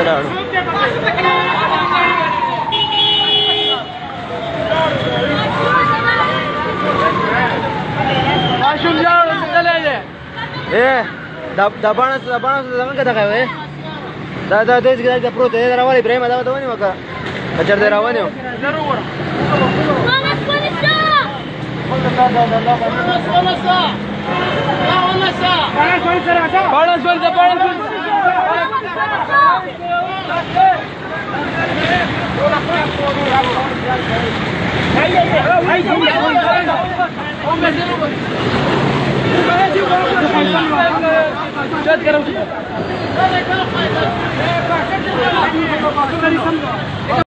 ته لاړو. ماشوم لاړو څه دی دا باڼه څنګه دغه وې دا دې کې پروت دی راوړی ابراهیم دا ونه وکړه کچر دی راونیو